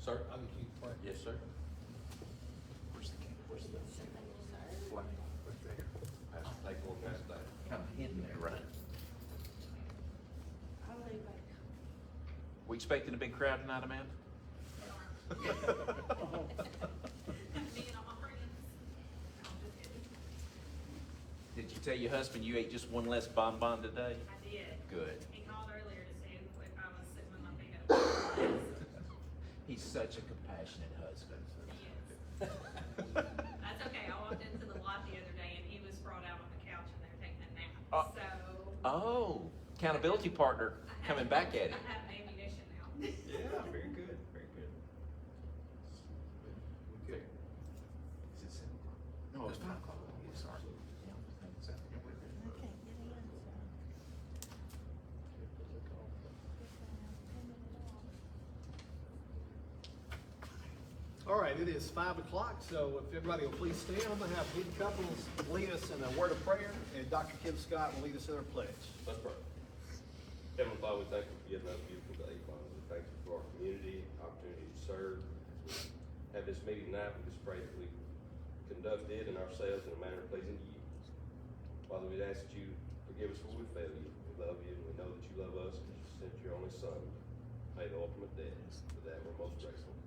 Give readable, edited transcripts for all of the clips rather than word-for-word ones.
Sir? I'll get you the flag. Yes, sir. Where's the flag? Right there. Take one past that. Kind of hidden there, right? I'll leave it. We expecting a big crowd tonight, Amanda? Me and all my friends. No, I'm just kidding. Did you tell your husband you ate just one less bonbon today? I did. Good. He called earlier to see if I was sitting with my feet up. He's such a compassionate husband. Yes. That's okay. I walked into the lot the other day and he was sprawled out on the couch and they were taking a nap. So. Oh, accountability partner I have- coming back at it. I have ammunition now. Yeah, very good, very good. Okay. Is it 7 o'clock? No, it's 5 o'clock. Yeah, sorry. Yeah, I think it's 7. I can't get in, All right, it is 5 o'clock, so if everybody will please stand, I'm gonna have lead couples lead us in a word of prayer, and Dr. Kim Scott will lead us in our pledge. Let's pray. Heavenly Father, we thank you for giving us a beautiful day, Father. We thank you for our community, opportunity to serve. As we have this meeting tonight, we just pray that we conduct it and ourselves in a manner pleasing to you. Father, we ask that you forgive us for we fail you. We love you and we know that you love us and you sent your only son to pay the ultimate debt. For that, we're most grateful.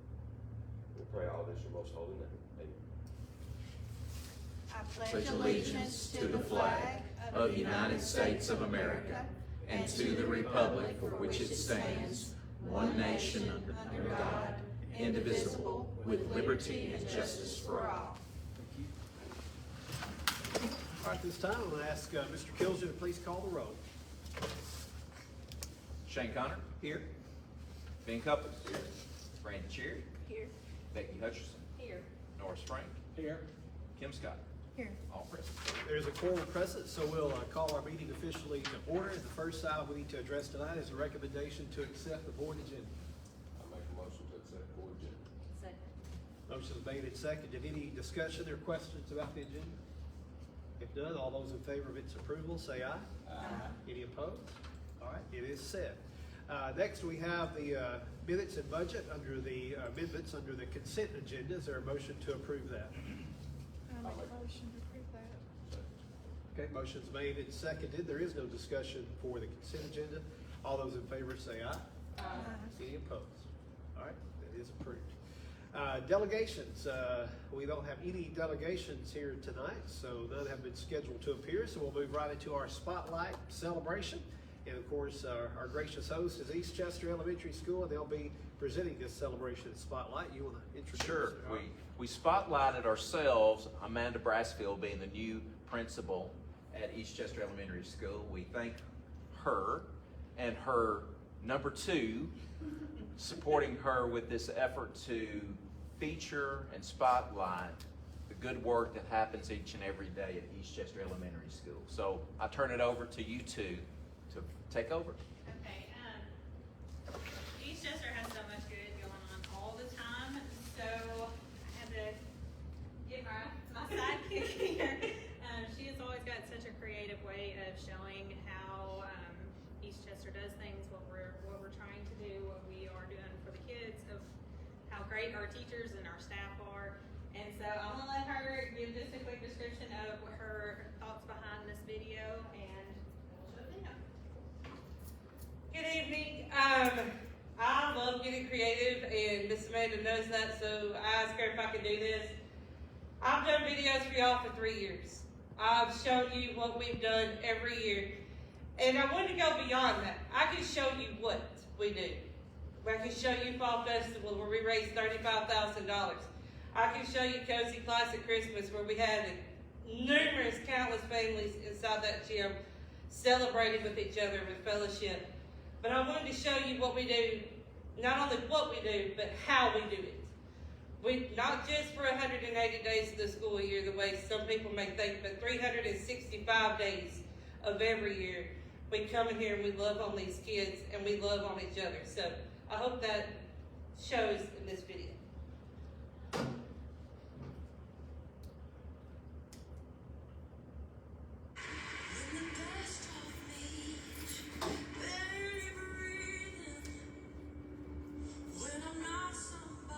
We pray all this in your most holy name. Amen. I Pledge allegiance to the flag of the United States of America and to the republic for which it stands, one nation under God, indivisible, with liberty and justice for all. All right, this time, I'm gonna ask Mr. Kilger to please call the roll. Shane Connor? Here. Ben Couples? Here. Brandon Cherry? Here. Becky Hutcherson? Here. Norris Frank? Here. Kim Scott? Here. All present. There's a quorum present, so we'll call our meeting officially to order. The first item we need to address tonight is a recommendation to accept the board agenda. I make a motion to accept the board agenda. Second. Motion is made and seconded. Any discussion or questions about the agenda? If none, all those in favor of its approval, say aye. Aye. Any opposed? All right, it is set. Next, we have the minutes and budget under the amendments under the consent agenda. Is there a motion to approve that? I'll make a motion to approve that. Okay, motion's made and seconded. There is no discussion for the consent agenda. All those in favor say aye. Aye. Any opposed? All right, that is approved. Delegations, we don't have any delegations here tonight, so none have been scheduled to appear, so we'll move right into our spotlight celebration. And of course, our gracious host is East Chester Elementary School, and they'll be presenting this celebration at Spotlight. You want to introduce? Sure. All We spotlighted ourselves, Amanda Brassfield being the new principal at East Chester Elementary School. We thank her and her number 2 supporting her with this effort to feature and spotlight the good work that happens each and every day at East Chester Elementary School. So I turn it over to you two to take over. Okay, East Chester has so much good going on all the time, so I had to get my sidekick here. She has always got such a creative way of showing how East Chester does things, what we're trying to do, what we are doing for the kids, of how great our teachers and our staff are. And so I'm gonna let her give just a quick description of her thoughts behind this video, and we'll show the video. Good evening. I love getting creative, and Miss Amanda knows that, so I asked her if I could do this. I've done videos for y'all for 3 years. I've shown you what we've done every year, and I want to go beyond that. I can show you what we do. I can show you Fall Festival where we raised $35,000. I can show you Cozy Classic Christmas where we had numerous, countless families inside that gym celebrating with each other with fellowship. But I wanted to show you what we do, not only what we do, but how we do it. We, not just for 180 days of the school year, the way some people may think, but 365 days of every year. We come in here and we love on these kids and we love on each other. So I hope that shows in this video. When I'm not somebody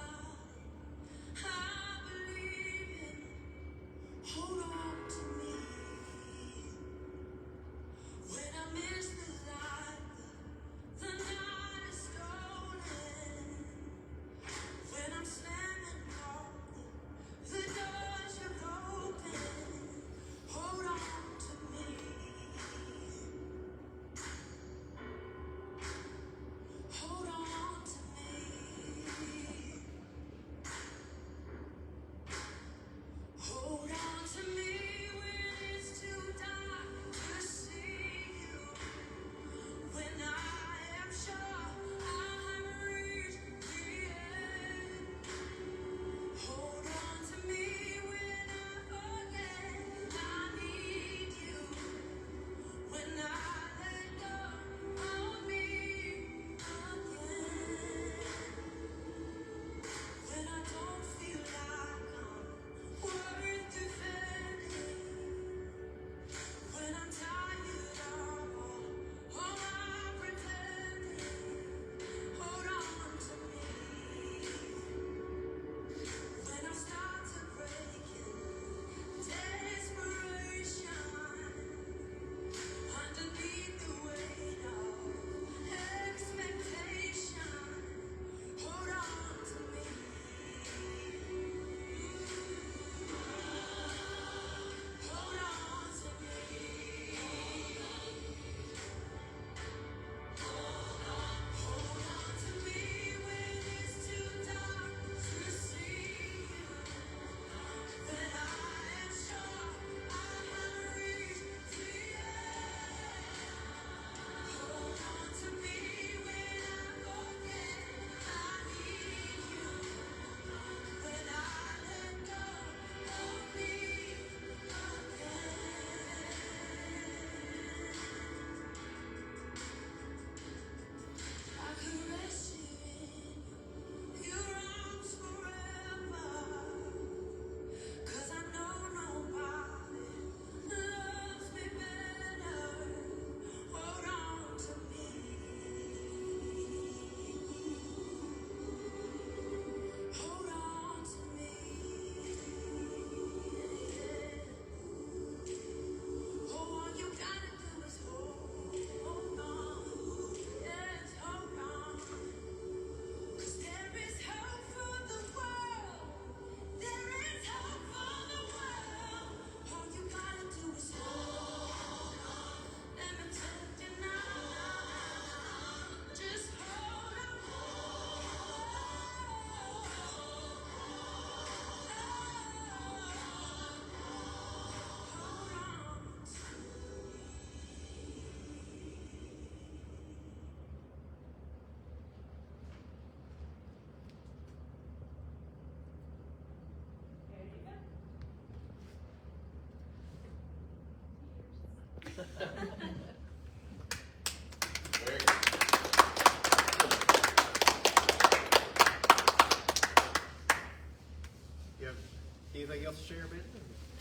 else to share, Amanda?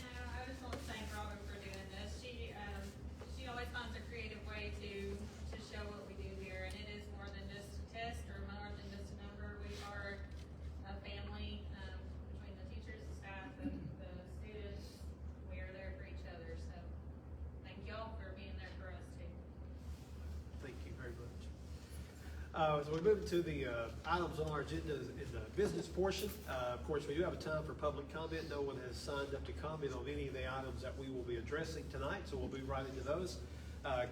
No, I just want to thank Robin for doing this. She always finds a creative way to show what we do here, and it is more than just a test or more than just a number. We are a family, between the teachers, the staff, and the students. We are there for each other, so thank y'all for being there for us too. Thank you very much. So we move to the items on our agenda in the business portion. Of course, we do have a time for public comment. No one has signed up to comment on any of the items that we will be addressing tonight, so we'll move right into those.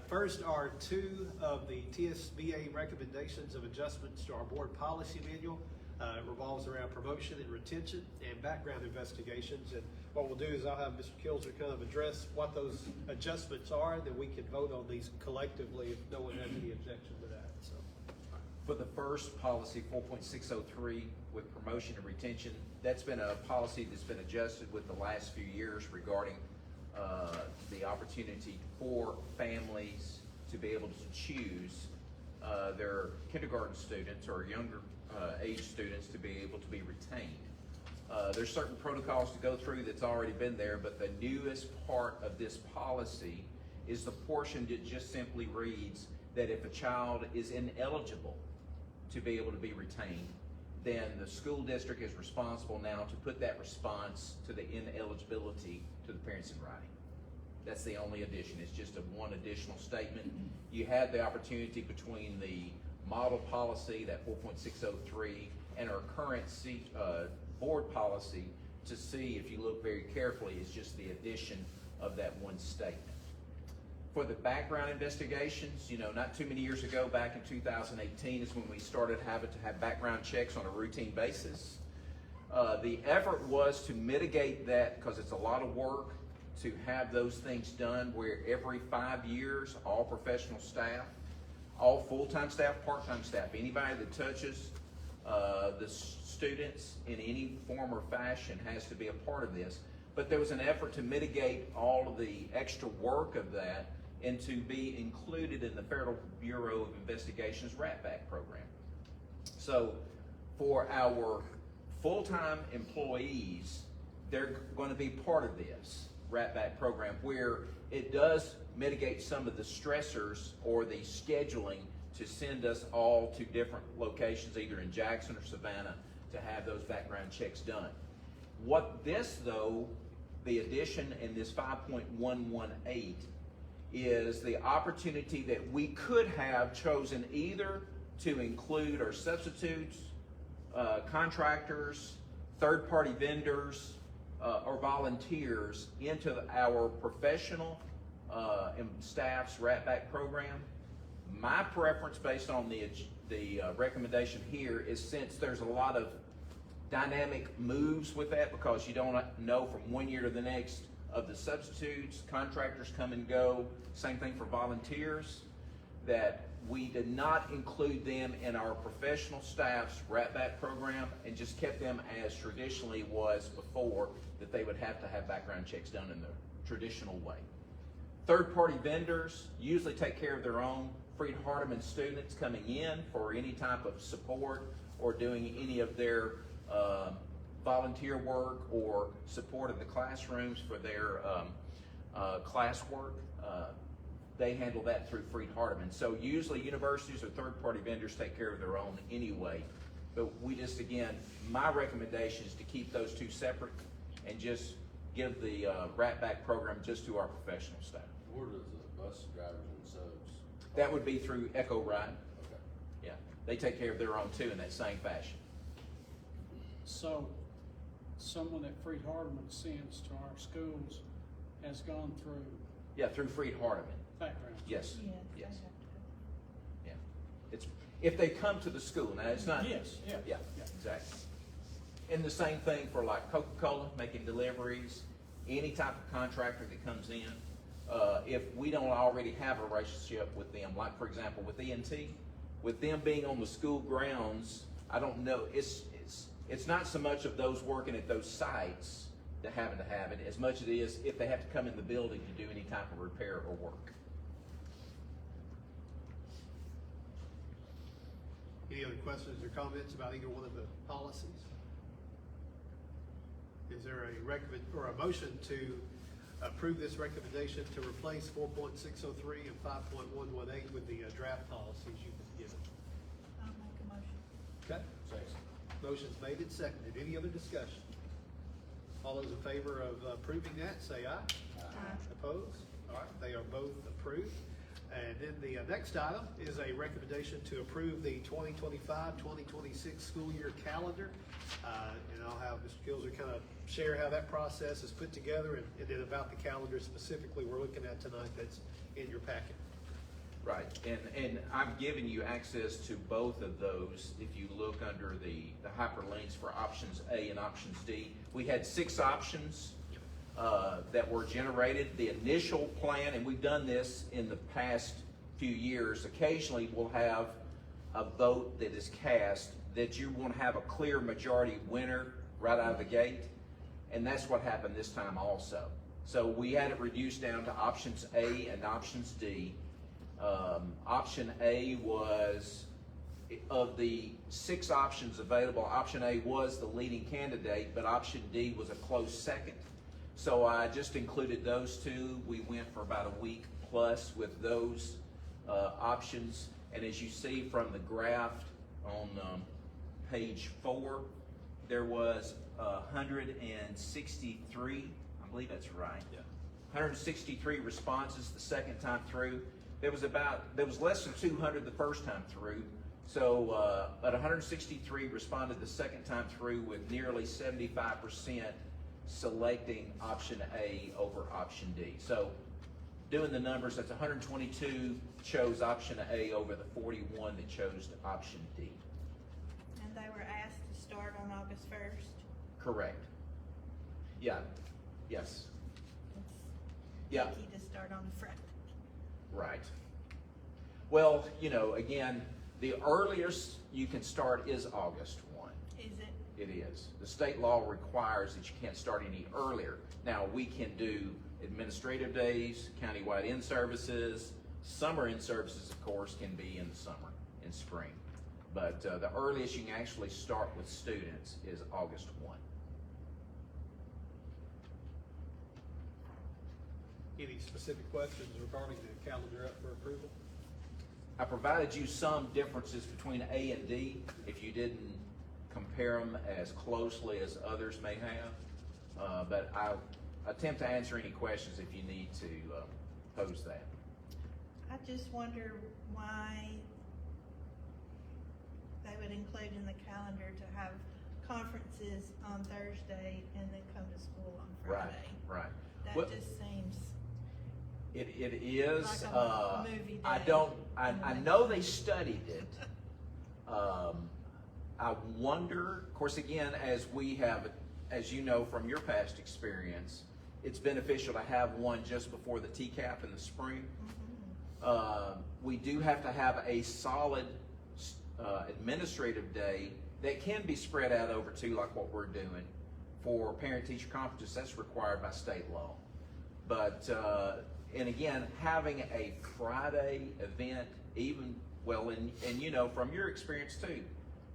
First are two of the TSBA recommendations of adjustments to our board policy manual. It revolves around promotion and retention and background investigations. And what we'll do is I'll have Mr. Kilzer kind of address what those adjustments are, and then we can vote on these collectively if no one has any objection to that. So. For the first policy, 4.603, with promotion and retention, that's been a policy that's been adjusted with the last few years regarding the opportunity for families to be able to choose their kindergarten students or younger age students to be able to be retained. There's certain protocols to go through that's already been there, but the newest part of this policy is the portion that just simply reads that if a child is ineligible to be able to be retained, then the school district is responsible now to put that response to the ineligibility to the parents in writing. That's the only addition. It's just one additional statement. You had the opportunity between the model policy, that 4.603, and our current board policy to see, if you look very carefully, is just the addition of that one statement. For the background investigations, not too many years ago, back in 2018 is when we started having to have background checks on a routine basis. The effort was to mitigate that because it's a lot of work to have those things done where every 5 years, all professional staff, all full-time staff, part-time staff, anybody that touches the students in any form or fashion has to be a part of this. But there was an effort to mitigate all of the extra work of that and to be included in the Federal Bureau of Investigation's RATBAC program. So for our full-time employees, they're going to be part of this RATBAC program, where it does mitigate some of the stressors or the scheduling to send us all to different locations, either in Jackson or Savannah, to have those background checks done. What this, though, the addition in this 5.118 is the opportunity that we could have chosen either to include our substitutes, contractors, third-party vendors, or volunteers into our professional and staff's RATBAC program. My preference, based on the recommendation here, is since there's a lot of dynamic moves with that, because you don't know from one year to the next of the substitutes, contractors come and go, same thing for volunteers, that we did not include them in our professional staff's RATBAC program and just kept them as traditionally was before, that they would have to have background checks done in the traditional way. Third-party vendors usually take care of their own Freed-Hardeman students coming in for any type of support or doing any of their volunteer work or support of the classrooms for their classwork. They handle that through Freed-Hardeman. So usually universities or third-party vendors take care of their own anyway. But we just, again, my recommendation is to keep those two separate and just give the RATBAC program just to our professional staff. Where does the bus drivers and subs? That would be through Echo Ride. Okay. Yeah, they take care of their own too in that same fashion. So, someone that Freed-Hardeman sends to our schools has gone through Yeah, through Freed-Hardeman. background. Yes. Yes. Yes. Yeah. It's if they come to the school. Now it's not. Yes, yeah. Yeah. Exactly. And the same thing for like Coca-Cola making deliveries, any type of contractor that comes in. If we don't already have a relationship with them, like for example with ENT, with them being on the school grounds, I don't know. It's not so much of those working at those sites that having to have it, as much as it is if they have to come in the building to do any type of repair or work. Any other questions or comments about either one of the policies? Is there a motion to approve this recommendation to replace 4.603 and 5.118 with the draft policies you've been given? I'll make a motion. Okay? Motion's made and seconded. Any other discussion? All those in favor of approving that, say aye. Aye. Opposed? All right, they are both approved. And then the next item is a recommendation to approve the 2025-2026 school year calendar. And I'll have Mr. Kilser kind of share how that process is put together and then about the calendar specifically we're looking at tonight that's in your packet. Right, and I'm giving you access to both of those. If you look under the hyperlinks for options A and options D, we had 6 options that were generated. The initial plan, and we've done this in the past few years, occasionally we'll have a vote that is cast that you want to have a clear majority winner right out of the gate, and that's what happened this time also. So we had it reduced down to options A and options D. Option A was, of the 6 options available, option A was the leading candidate, but option D was a close second. So I just included those 2. We went for about a week plus with those options. And as you see from the graph on page 4, there was 163, I believe that's right. Yeah. 163 responses the second time through. There was less than 200 the first time through. So, but 163 responded the second time through, with nearly 75% selecting option A over option D. So, doing the numbers, that's 122 chose option A over the 41 that chose option D. And they were asked to start on August 1st. Correct. Yeah. Yes. It's Yeah. tricky to start on Friday. Right. Well, you know, again, the earliest you can start is August 1. Is it? It is. The state law requires that you can't start any earlier. Now, we can do administrative days, countywide in-services. Summer in-services, of course, can be in the summer, in spring. But the earliest you can actually start with students is August 1. Any specific questions regarding the calendar up for approval? I provided you some differences between A and D if you didn't compare them as closely as others may have. But I'll attempt to answer any questions if you need to pose that. I just wonder why they would include in the calendar to have conferences on Thursday and then come to school on Friday. Right. That Well, just seems, It is. Like a movie I day. don't. I know they studied it. I wonder. Of course, again, as we have, as you know from your past experience, it's beneficial to have one just before the TCAP in the spring. We do have to have a solid administrative day that can be spread out over 2, like what we're doing for parent-teacher conferences. That's required by state law. But and again, having a Friday event, even, well, and you know from your experience too,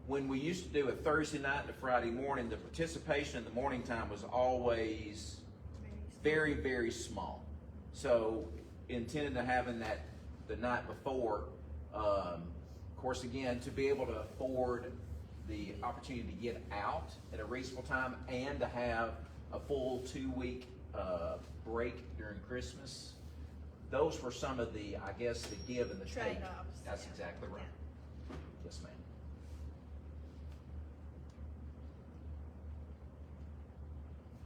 when we used to do a Thursday night and a Friday morning, the participation in the morning time was always very, very small. So intended to having that the night before, of course, again, to be able to afford the opportunity to get out at a reasonable time and to have a full 2-week break during Christmas. Those were some of the, I guess, the give and the take. Trade-offs, That's yeah. exactly right. Yes, ma'am.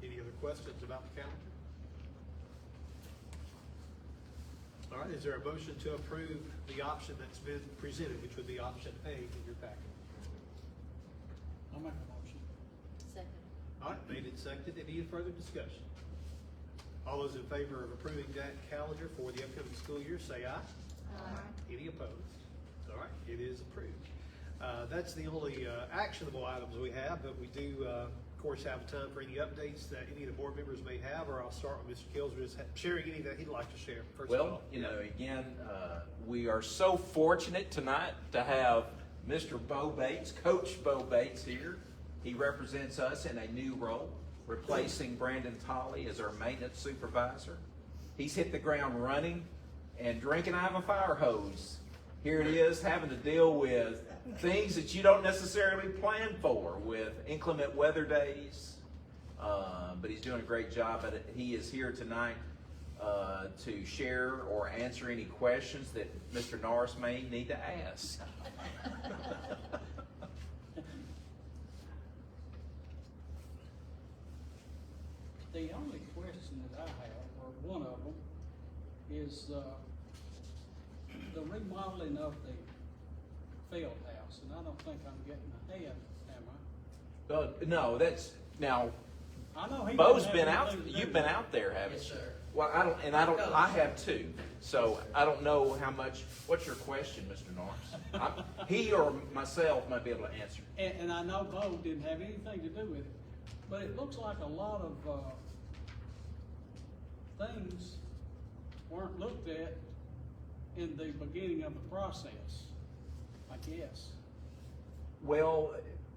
Any other questions about the calendar? All right, is there a motion to approve the option that's been presented, which would be option A in your packet? I'll make a motion. Second. All right, made and seconded. Any further discussion? All those in favor of approving that calendar for the upcoming school year, say aye. Aye. Any opposed? All right, it is approved. That's the only actionable items we have, but we do, of course, have time for any updates that any of the board members may have, or I'll start with Mr. Kilser, just sharing any that he'd like to share. First of all. Well, you know, again, we are so fortunate tonight to have Mr. Bo Bates, Coach Bo Bates here. He represents us in a new role. replacing Brandon Tolley as our maintenance supervisor. He's hit the ground running and drinking out of a fire hose. Here it is, having to deal with things that you don't necessarily plan for, with inclement weather days. But he's doing a great job at it. He is here tonight to share or answer any questions that Mr. Norris may need to ask. The only question that I have, or one of them, is the remodeling of the field house, and I don't think I'm getting ahead, am I? No, that's, now, I know he Bo's doesn't been have out, anything to do you've with been it. out there, haven't Yes, you? sir. Well, I have too. So I don't know how much, what's your question, Mr. Norris? He or myself might be able to answer. And I know Bo didn't have anything to do with it, but it looks like a lot of, things weren't looked at in the beginning of the process, I guess. Well,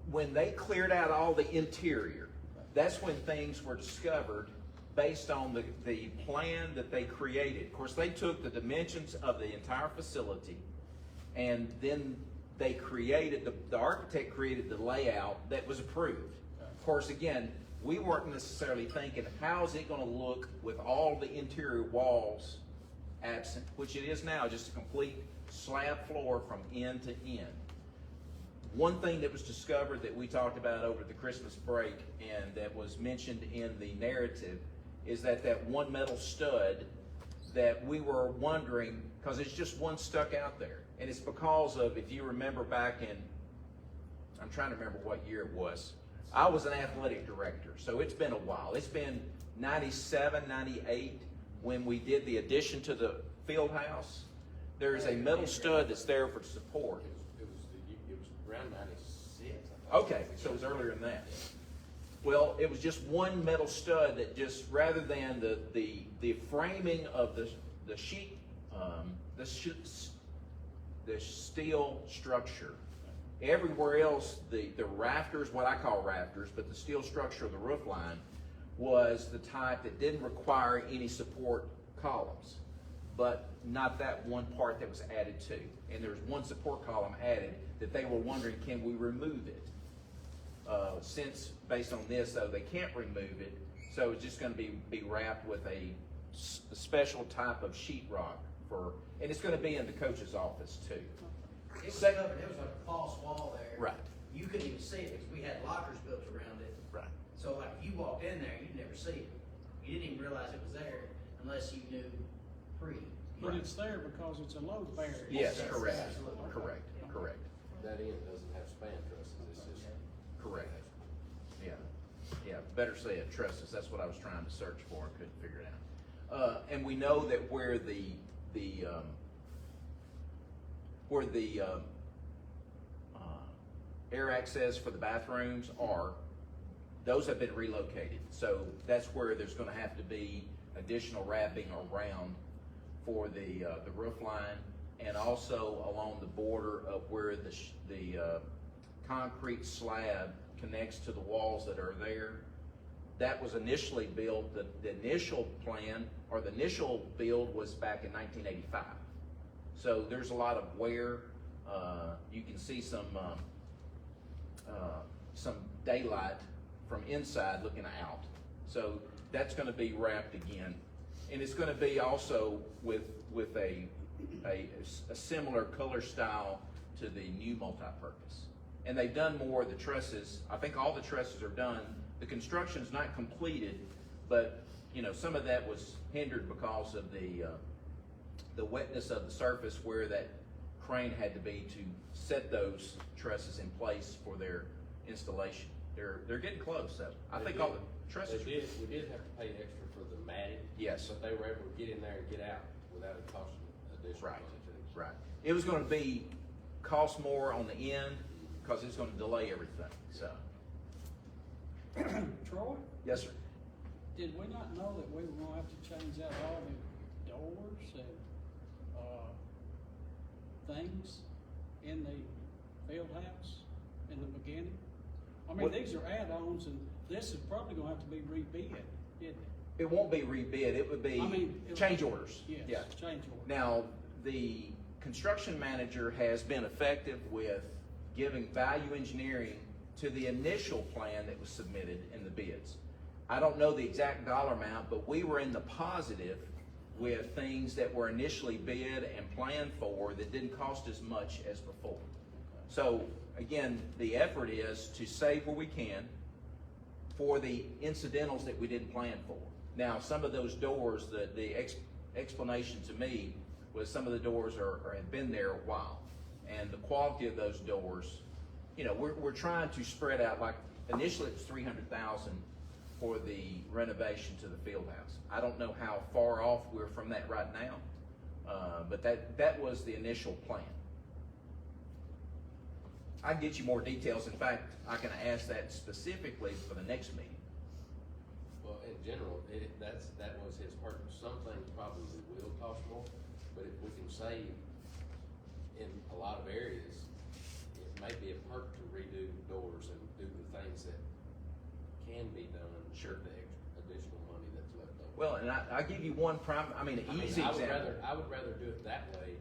when they cleared out all the interior, that's when things were discovered based on the plan that they created. Of course, they took the dimensions of the entire facility, and then they created, the architect created the layout that was approved. Of course, again, we weren't necessarily thinking, how's it gonna look with all the interior walls absent, which it is now, just a complete slab floor from end to end. One thing that was discovered that we talked about over the Christmas break and that was mentioned in the narrative is that one metal stud that we were wondering, because it's just one stuck out there. And it's because of, if you remember back in, I'm trying to remember what year it was. I was an athletic director, so it's been a while. It's been 97, 98 when we did the addition to the field house. There's a metal stud that's there for support. It was around 96. I think. Okay, so it was earlier than that. Well, it was just one metal stud that just, rather than the framing of the sheet, the steel structure, everywhere else, the rafters, what I call rafters, but the steel structure of the roof line was the type that didn't require any support columns, but not that one part that was added to. And there was one support column added that they were wondering, can we remove it? Since, based on this, though, they can't remove it, so it's just gonna be wrapped with a special type of sheetrock for, and it's gonna be in the coach's office too. It was Second- covered, it was like a false wall there. Right. You couldn't even see it because we had lockers built around it. Right. So like if you walked in there, you'd never see it. You didn't even realize it was there unless you knew pre. But it's there because it's a load barrier. Yes, Yes, correct, absolutely. correct, correct, That end doesn't have span trusses, it's just. correct. Yeah, better say it, trusses, that's what I was trying to search for and couldn't figure it out. And we know that where the air access for the bathrooms are, those have been relocated. So that's where there's gonna have to be additional wrapping around for the roof line, and also along the border of where the concrete slab connects to the walls that are there. That was initially built, the initial plan, or the initial build was back in 1985. So there's a lot of wear. You can see some daylight from inside looking out. So that's gonna be wrapped again. And it's gonna be also with a similar color style to the new multi-purpose. And they've done more of the trusses. I think all the trusses are done. The construction's not completed, but you know, some of that was hindered because of the wetness of the surface where that crane had to be to set those trusses in place for their installation. They're getting close, though. I think all the trusses. We did have to pay extra for the matting. Yes. But they were able to get in there and get out without it costing additional Right, money to them. right. It was gonna cost more on the end, because it's gonna delay everything, so. Troy, Yes, sir. did we not know that we were gonna have to change out all the doors and, things in the field house in the beginning? I mean, these are add-ons, and this is probably gonna have to be rebid, isn't it? It won't be rebid, it would be I mean, change orders. Yes, Yeah. change order. Now, the construction manager has been effective with giving value engineering to the initial plan that was submitted in the bids. I don't know the exact dollar amount, but we were in the positive with things that were initially bid and planned for that didn't cost as much as before. So, again, the effort is to save where we can for the incidentals that we didn't plan for. Now, some of those doors, the explanation to me was some of the doors have been there a while. And the quality of those doors, you know, we're trying to spread out, like initially it was $300,000 for the renovation to the field house. I don't know how far off we're from that right now, but that was the initial plan. I can get you more details. In fact, I can ask that specifically for the next meeting. Well, in general, that was his purpose. Some things probably will cost more, but if we can save in a lot of areas, it may be a perk to redo doors and do the things that can be done. Sure. With the additional money that's left over. Well, and I'll give you one an easy example. I would rather do it that way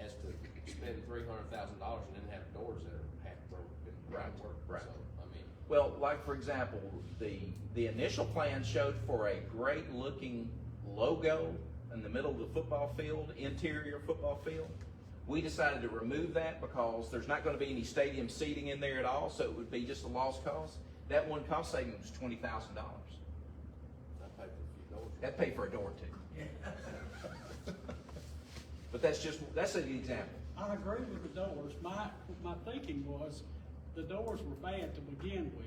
as to spend $300,000 and then have doors that are half broken and Right, don't work. right. So, I mean, Well, like for example, the initial plan showed for a great looking logo in the middle of the football field, interior football field. We decided to remove that because there's not going to be any stadium seating in there at all, so it would be just a lost cause. That one cost saving was $20,000. I pay for a few doors. That paid for a door or two. But that's an example. I agree with the doors. My thinking was, the doors were bad to begin with,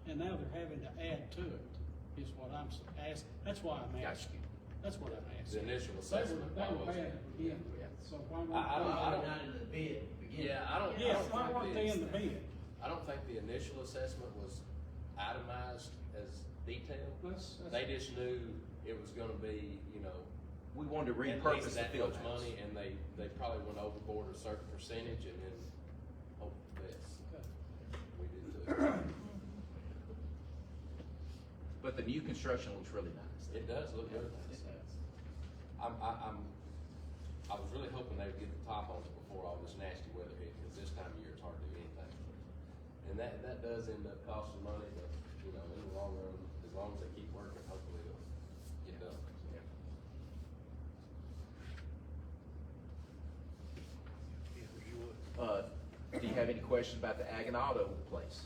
and now they're having to add to it, is what I'm asking. That's why I'm Gotcha. asking. That's what I'm The asking. initial They assessment. were bad to begin with, so why I weren't don't- in the bid. Yeah, I don't. they? Yeah, why weren't they in the bid? I don't think the initial assessment was itemized as detailed. They just knew it was gonna be, you know, We wanted to at repurpose least the that field much house. money, and they probably went overboard a certain percentage and then hoped for the best. We did too. But the new construction looks really nice. It does look good. I was really hoping they would get the top on it before all this nasty weather hit, because this time of year it's hard to do anything. And that does end up costing money, but, you know, in the long run, as long as they keep working, hopefully it'll get done. Do you have any questions about the Ag and Auto place?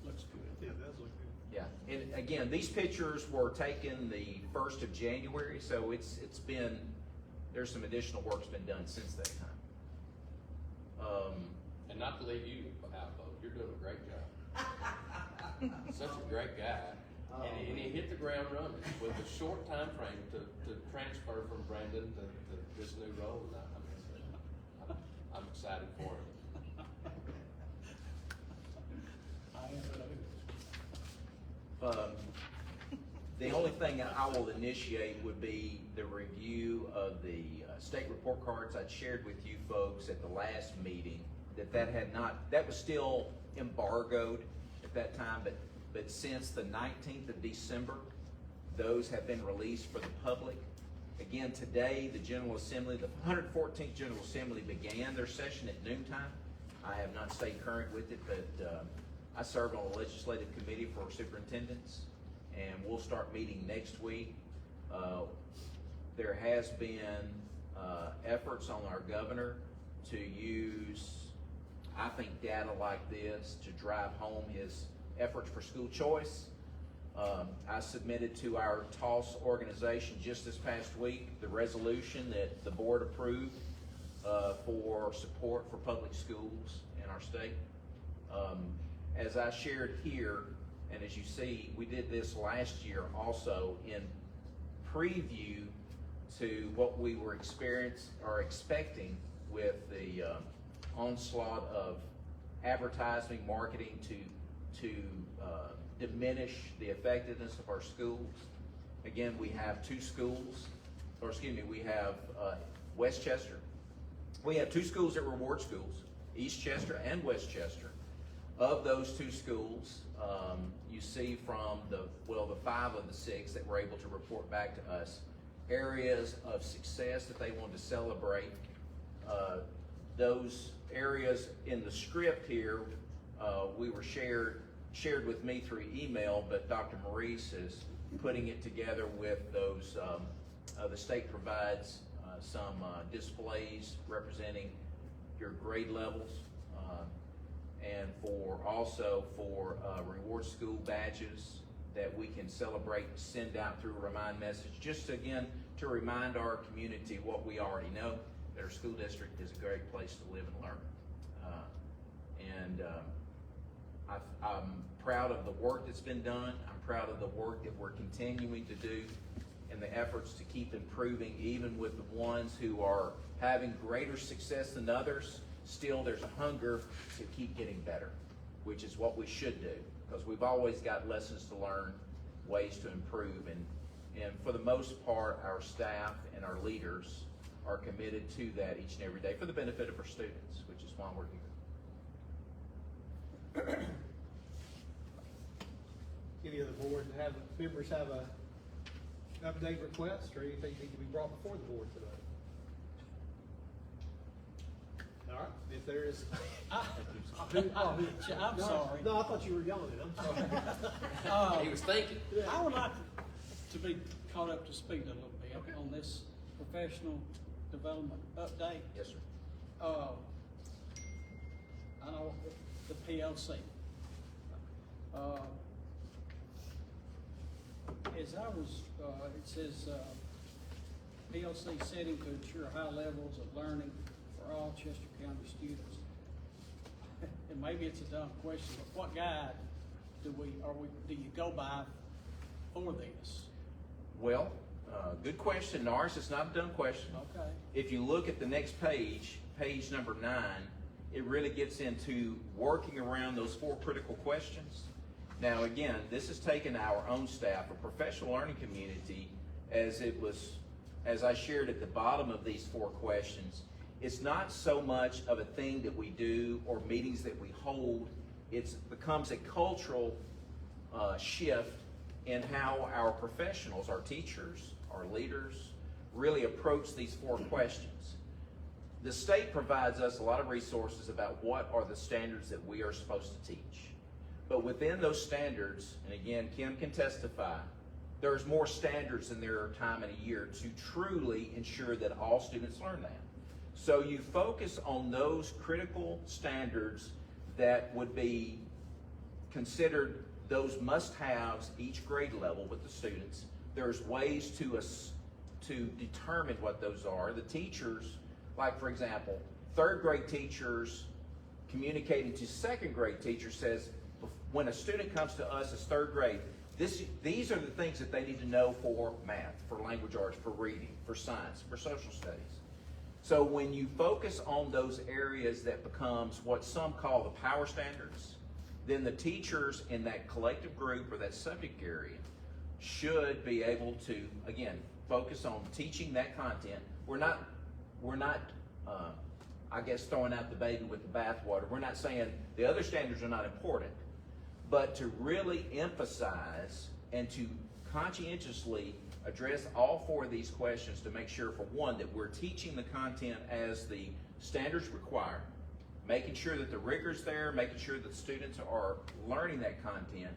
Looks good. Yeah, it does look good. Yeah, and again, these pictures were taken the 1st of January, so it's been, there's some additional work's been done since that time. And not to leave you out, though, you're doing a great job. Such a great guy, and he hit the ground running with a short time frame to transfer from Brandon to this new role. And I'm excited for him. I am too. The only thing I will initiate would be the review of the state report cards I'd shared with you folks at the last meeting, that was still embargoed at that time, but since the 19th of December, those have been released for the public. Again, today, the General Assembly, the 114th General Assembly began their session at noontime. I have not stayed current with it, but I serve on a legislative committee for superintendents, and we'll start meeting next week. There has been efforts on our governor to use, I think, data like this to drive home his efforts for school choice. I submitted to our TOSS organization just this past week the resolution that the board approved for support for public schools in our state. As I shared here, and as you see, we did this last year also in preview to what we were expecting with the onslaught of advertising, marketing to diminish the effectiveness of our schools. Again, we have we have Westchester. We have two schools that reward schools, Eastchester and Westchester. Of those 2 schools, you see from the 5 of the 6 that were able to report back to us areas of success that they wanted to celebrate. Those areas in the script here, we were shared with me through email, but Dr. Maurice is putting it together with those, the state provides some displays representing your grade levels, and also for reward school badges that we can celebrate, send out through a remind message, just again to remind our community what we already know, that our school district is a great place to live and learn. I'm proud of the work that's been done. I'm proud of the work that we're continuing to do and the efforts to keep improving, even with the ones who are having greater success than others. Still, there's a hunger to keep getting better, which is what we should do, because we've always got lessons to learn, ways to improve, and for the most part, our staff and our leaders are committed to that each and every day for the benefit of our students, which is why we're here. Any of the board members have a update request or anything need to be brought before the board tonight? All right, if there is. I'm sorry. No, I thought you were yawning, I'm sorry. He was thinking. I would like to be caught up to speed a little bit Okay. on this professional development update. Yes, sir. I know the PLC. As I was, it says, PLC setting to ensure high levels of learning for all Chester County students. And maybe it's a dumb question, but what guide do you go by for this? Well, good question, Norris. It's not a dumb question. Okay. If you look at the next page, page number 9, it really gets into working around those 4 critical questions. Now, again, this has taken our own staff, a professional learning community, as I shared at the bottom of these 4 questions. It's not so much of a thing that we do or meetings that we hold. It becomes a cultural shift in how our professionals, our teachers, our leaders, really approach these 4 questions. The state provides us a lot of resources about what are the standards that we are supposed to teach. But within those standards, and again, Kim can testify, there's more standards than there are time in a year to truly ensure that all students learn that. So you focus on those critical standards that would be considered those must-haves each grade level with the students. There's ways to determine what those are. The teachers, like for example, 3rd grade teachers communicating to 2nd grade teachers says, when a student comes to us as 3rd grade, these are the things that they need to know for math, for language arts, for reading, for science, for social studies. So when you focus on those areas that becomes what some call the power standards, then the teachers in that collective group or that subject area should be able to, again, focus on teaching that content. We're not I guess, throwing out the baby with the bathwater. We're not saying the other standards are not important, but to really emphasize and to conscientiously address all 4 of these questions to make sure, for one, that we're teaching the content as the standards require, making sure that the rigor's there, making sure that the students are learning that content.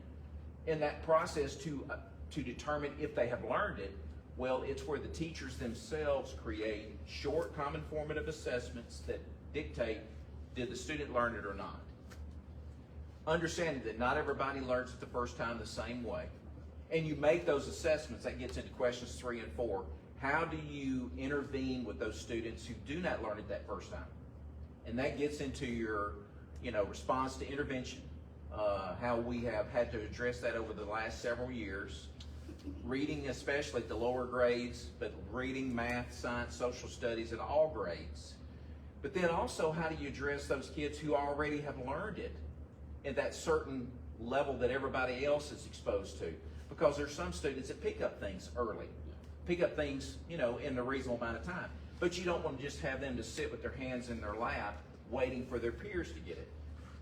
In that process to determine if they have learned it, well, it's where the teachers themselves create short common formative assessments that dictate, did the student learn it or not? Understanding that not everybody learns it the first time the same way. And you make those assessments. That gets into questions 3 and 4. How do you intervene with those students who do not learn it that first time? And that gets into your, response to intervention, how we have had to address that over the last several years. Reading, especially at the lower grades, but reading, math, science, social studies at all grades. But then also, how do you address those kids who already have learned it at that certain level that everybody else is exposed to? Because there's some students that pick up things early, pick up things, in a reasonable amount of time. But you don't want to just have them to sit with their hands in their lap waiting for their peers to get it.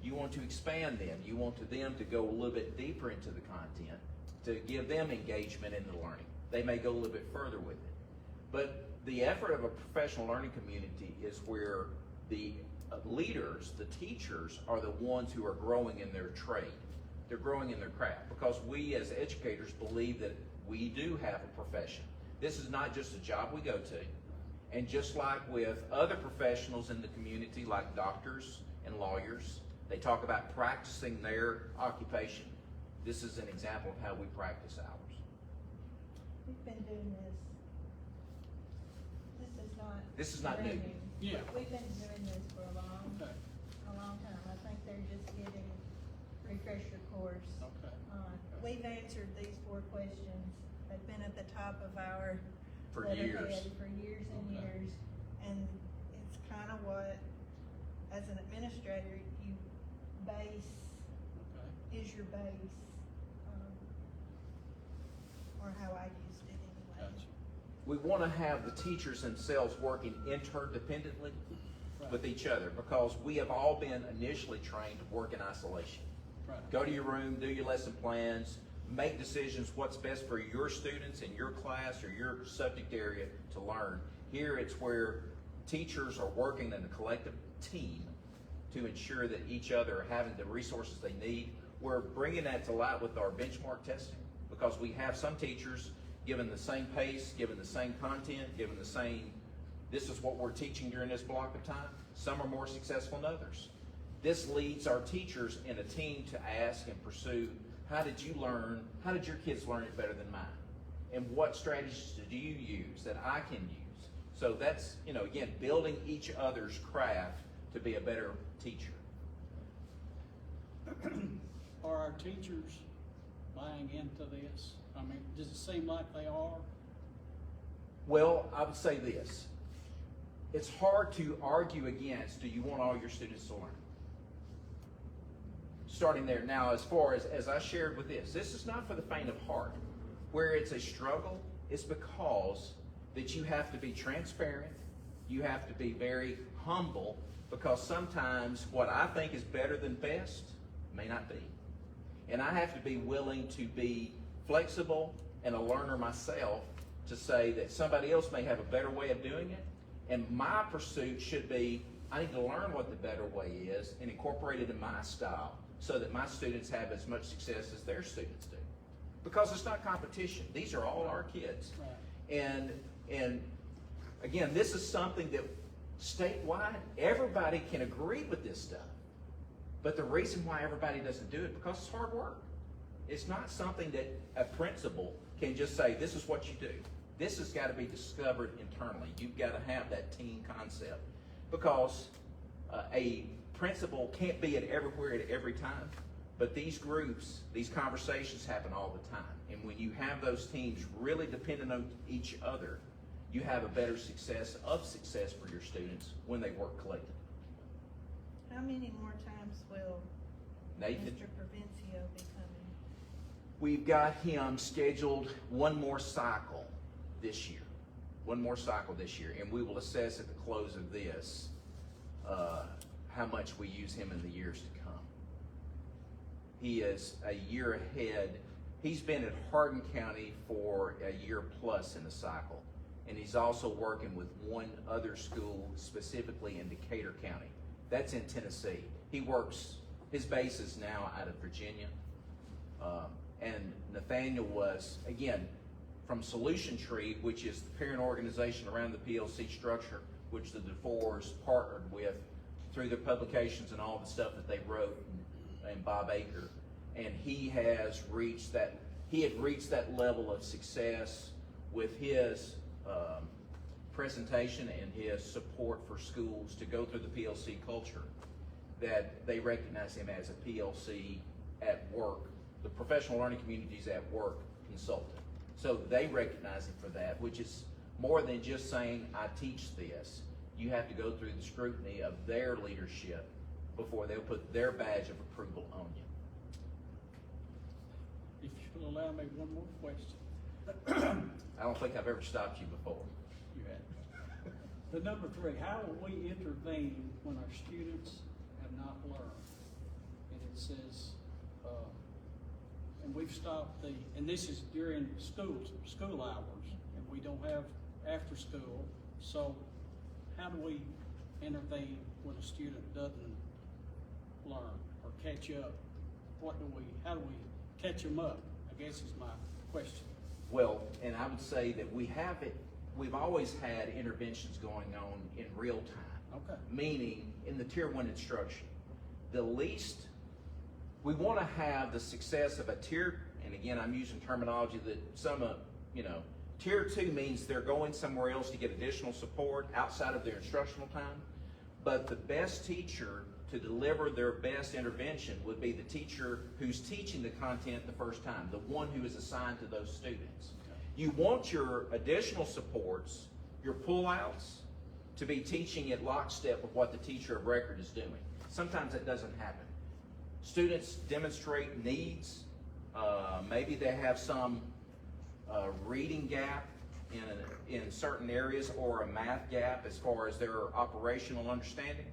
You want to expand them. You want them to go a little bit deeper into the content, to give them engagement in the learning. They may go a little bit further with it. But the effort of a professional learning community is where the leaders, the teachers, are the ones who are growing in their trade. They're growing in their craft, because we as educators believe that we do have a profession. This is not just a job we go to. And just like with other professionals in the community, like doctors and lawyers, they talk about practicing their occupation. This is an example of how we practice ours. We've been doing this. This is not new. Yeah. We've been doing this for a long Okay, time. I think they're just getting refresher course. okay. We've answered these 4 questions. They've been at the top of our For letterhead years. for years and Okay. years. And it's kind of what, as an administrator, you base, Okay. is your base, or how I used it anyway. Gotcha. We want to have the teachers themselves working interdependently with each other, because we have all been initially trained to work in isolation. Right. Go to your room, do your lesson plans, make decisions what's best for your students in your class or your subject area to learn. Here it's where teachers are working in a collective team to ensure that each other are having the resources they need. We're bringing that to light with our benchmark testing, because we have some teachers given the same pace, given the same content, given the same, this is what we're teaching during this block of time. Some are more successful than others. This leads our teachers in a team to ask and pursue, how did you learn, how did your kids learn it better than mine? And what strategies do you use that I can use? So that's, again, building each other's craft to be a better teacher. Are our teachers buying into this? I mean, does it seem like they are? Well, I would say this. It's hard to argue against, do you want all your students to learn? Starting there. Now, as far as I shared with this is not for the faint of heart. Where it's a struggle, it's because that you have to be transparent. You have to be very humble, because sometimes what I think is better than best may not be. And I have to be willing to be flexible and a learner myself to say that somebody else may have a better way of doing it. And my pursuit should be, I need to learn what the better way is and incorporate it in my style so that my students have as much success as their students do. Because it's not competition. These are all our kids. Right. And again, this is something that statewide, everybody can agree with this stuff. But the reason why everybody doesn't do it, because it's hard work. It's not something that a principal can just say, this is what you do. This has got to be discovered internally. You've got to have that team concept. Because a principal can't be at everywhere at every time. But these groups, these conversations happen all the time. And when you have those teams really dependent on each other, you have a better success for your students when they work collectively. How many more times will Nathan? Mr. Provencio be coming? We've got him scheduled one more cycle this year. One more cycle this year. And we will assess at the close of this how much we use him in the years to come. He is a year ahead. He's been at Hardin County for a year plus in the cycle. And he's also working with one other school specifically in Decatur County. That's in Tennessee. He works, his base is now out of Virginia. And Nathaniel was, again, from Solution Tree, which is the parent organization around the PLC structure, which the DeFores partnered with through their publications and all the stuff that they wrote, and Bob Aker. And he has reached that, he had reached that level of success with his presentation and his support for schools to go through the PLC culture, that they recognize him as a PLC at work, the professional learning communities at work consultant. So they recognize him for that, which is more than just saying, I teach this. You have to go through the scrutiny of their leadership before they'll put their badge of approval on you. If you'll allow me one more question. I don't think I've ever stopped you before. You had. The number 3, how will we intervene when our students have not learned? that says, and we've stopped and this is during school hours, and we don't have after school, so how do we intervene when a student doesn't learn or catch up? How do we catch them up, I guess is my question. Well, and I would say that we've always had interventions going on in real time. Okay. Meaning in the Tier 1 instruction. We want to have the success of a tier, and again, I'm using terminology that Tier 2 means they're going somewhere else to get additional support outside of their instructional time. But the best teacher to deliver their best intervention would be the teacher who's teaching the content the first time, the one who is assigned to those students. You want your additional supports, your pullouts, to be teaching at lockstep with what the teacher of record is doing. Sometimes that doesn't happen. Students demonstrate needs. Maybe they have some reading gap in certain areas, or a math gap as far as their operational understanding.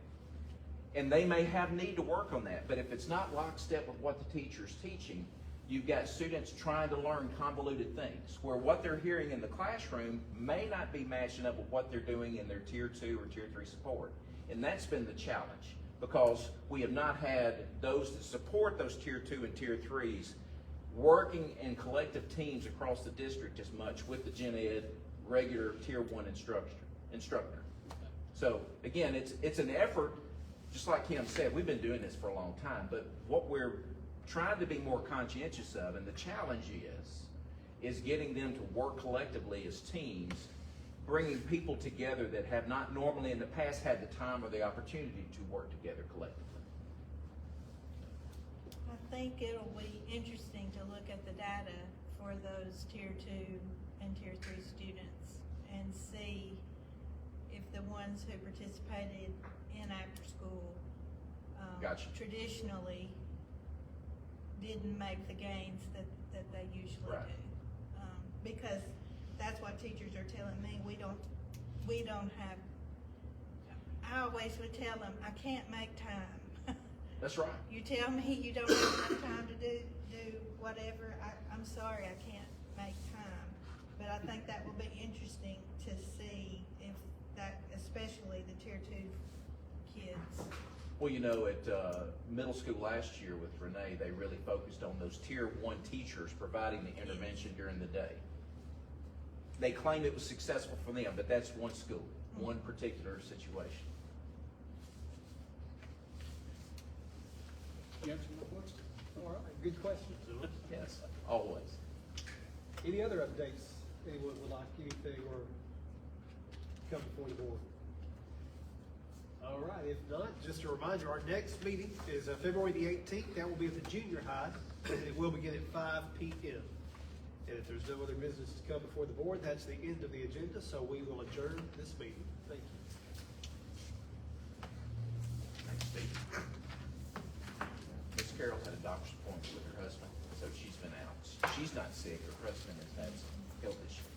And they may have need to work on that, but if it's not lockstep with what the teacher's teaching, you've got students trying to learn convoluted things, where what they're hearing in the classroom may not be matching up with what they're doing in their Tier 2 or Tier 3 support. And that's been the challenge, because we have not had those that support those Tier 2 and Tier 3s working in collective teams across the district as much with the Gen Ed regular Tier 1 instructor. So again, it's an effort. Just like Kim said, we've been doing this for a long time, but what we're trying to be more conscientious of, and the challenge is getting them to work collectively as teams, bringing people together that have not normally in the past had the time or the opportunity to work together collectively. I think it'll be interesting to look at the data for those Tier 2 and Tier 3 students and see if the ones who participated in after school Gotcha. traditionally didn't make the gains that they usually Right. do. Because that's what teachers are telling me. We don't have, I always would tell them, I can't make time. That's right. You tell me you don't have enough time to do whatever, I'm sorry, I can't make time. But I think that will be interesting to see if that, especially the Tier 2 kids. Well, at middle school last year with Renee, they really focused on those Tier 1 teachers providing the intervention during the day. They claimed it was successful for them, but that's one school, one particular situation. You answer my question? All right, good questions. Yes, always. Any other updates anyone would like, anything, or come before the board? All right, if not, just a reminder, our next meeting is February the 18th. That will be at the junior high. It will begin at 5 p.m. And if there's no other business to come before the board, that's the end of the agenda, so we will adjourn this meeting. Thank you. Thanks, Steve. Miss Carol had a doctor's appointment with her husband, so she's been out. She's not sick, her husband has had some health issues.